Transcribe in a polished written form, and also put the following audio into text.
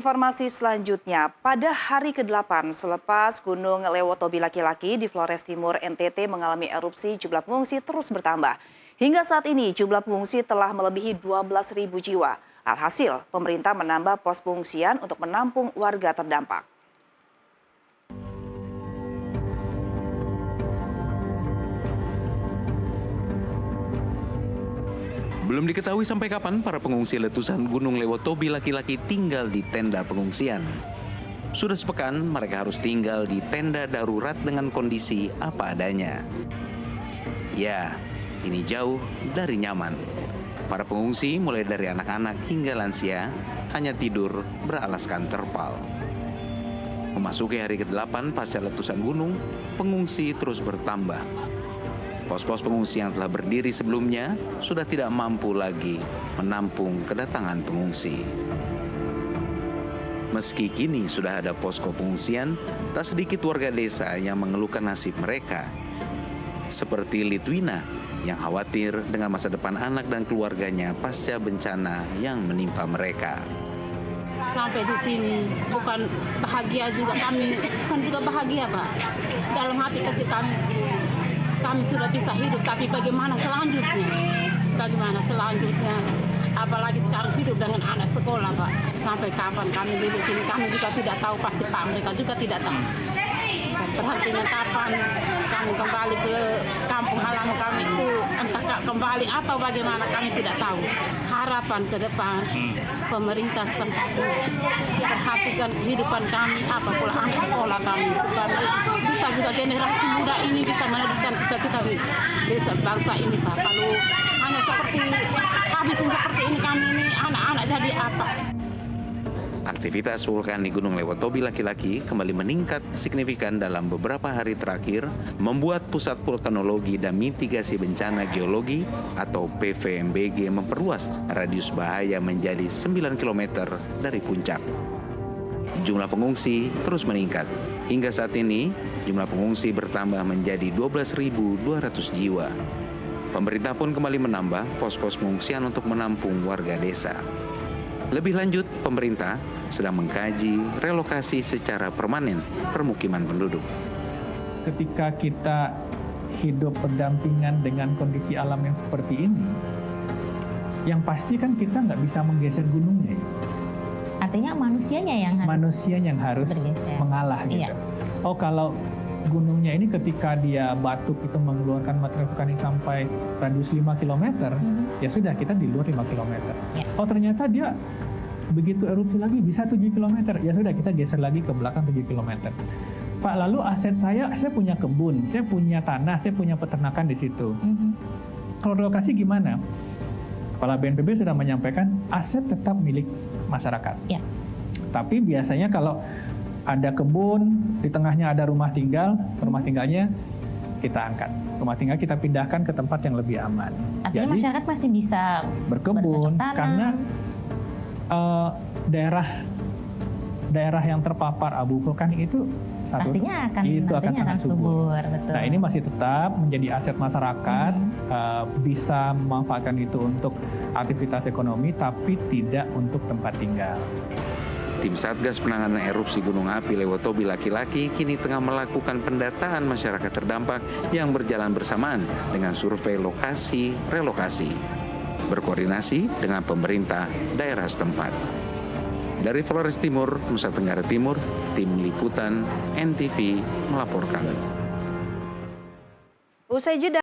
Informasi selanjutnya, pada hari ke-8 selepas Gunung Lewotobi laki-laki di Flores Timur NTT mengalami erupsi, jumlah pengungsi terus bertambah. Hingga saat ini jumlah pengungsi telah melebihi 12.000 jiwa. Alhasil, pemerintah menambah pos pengungsian untuk menampung warga terdampak. Belum diketahui sampai kapan para pengungsi letusan Gunung Lewotobi laki-laki tinggal di tenda pengungsian. Sudah sepekan mereka harus tinggal di tenda darurat dengan kondisi apa adanya. Ya, ini jauh dari nyaman. Para pengungsi mulai dari anak-anak hingga lansia hanya tidur beralaskan terpal. Memasuki hari ke-8 pasca letusan gunung, pengungsi terus bertambah. Pos-pos pengungsi yang telah berdiri sebelumnya sudah tidak mampu lagi menampung kedatangan pengungsi. Meski kini sudah ada posko pengungsian, tak sedikit warga desa yang mengeluhkan nasib mereka. Seperti Litwina yang khawatir dengan masa depan anak dan keluarganya pasca bencana yang menimpa mereka. Sampai di sini bukan bahagia juga kami, bukan juga bahagia Pak. Dalam hati kecil kami sudah bisa hidup, tapi bagaimana selanjutnya? Bagaimana selanjutnya? Apalagi sekarang hidup dengan anak sekolah, Pak. Sampai kapan kami hidup sini? Kami juga tidak tahu, pasti Pak mereka juga tidak tahu. Berhentinya kapan kami kembali ke kampung halaman kami itu, entah kembali atau bagaimana kami tidak tahu. Harapan ke depan pemerintah setempat perhatikan kehidupan kami, apa pula anak sekolah kami, supaya bisa juga generasi muda ini bisa meneruskan cita-cita desa bangsa ini Pak. Kalau hanya seperti habisin seperti ini kami ini anak-anak jadi apa? Aktivitas vulkan di Gunung Lewotobi laki-laki kembali meningkat signifikan dalam beberapa hari terakhir, membuat Pusat Vulkanologi dan Mitigasi Bencana Geologi atau PVMBG memperluas radius bahaya menjadi 9 km dari puncak. Jumlah pengungsi terus meningkat. Hingga saat ini, jumlah pengungsi bertambah menjadi 12.200 jiwa. Pemerintah pun kembali menambah pos-pos pengungsian untuk menampung warga desa. Lebih lanjut, pemerintah sedang mengkaji relokasi secara permanen permukiman penduduk. Ketika kita hidup berdampingan dengan kondisi alam yang seperti ini, yang pasti kan kita nggak bisa menggeser gunungnya. Artinya manusianya yang harus bergeser, mengalah gitu. Iya. Oh, kalau gunungnya ini ketika dia batuk itu mengeluarkan material vulkanik sampai radius 5 km, ya sudah kita di luar 5 km. Ya. Oh, ternyata dia begitu erupsi lagi bisa 7 km, ya sudah kita geser lagi ke belakang 7 km. Pak, lalu aset saya punya kebun, saya punya tanah, saya punya peternakan di situ. Kalau relokasi gimana? Kepala BNPB sudah menyampaikan aset tetap milik masyarakat. Ya. Tapi biasanya kalau ada kebun, di tengahnya ada rumah tinggalnya kita angkat. Rumah tinggal kita pindahkan ke tempat yang lebih aman. Artinya jadi, masyarakat masih bisa berkebun, bercocok tanam. karena daerah yang terpapar abu vulkanik itu pastinya akan sangat subur. Betul. Nah, ini masih tetap menjadi aset masyarakat, bisa memanfaatkan itu untuk aktivitas ekonomi, tapi tidak untuk tempat tinggal. Tim Satgas Penanganan Erupsi Gunung Api Lewotobi laki-laki kini tengah melakukan pendataan masyarakat terdampak yang berjalan bersamaan dengan survei lokasi relokasi, berkoordinasi dengan pemerintah daerah setempat. Dari Flores Timur, Nusa Tenggara Timur, Tim Liputan NTV melaporkan. Usai jeda.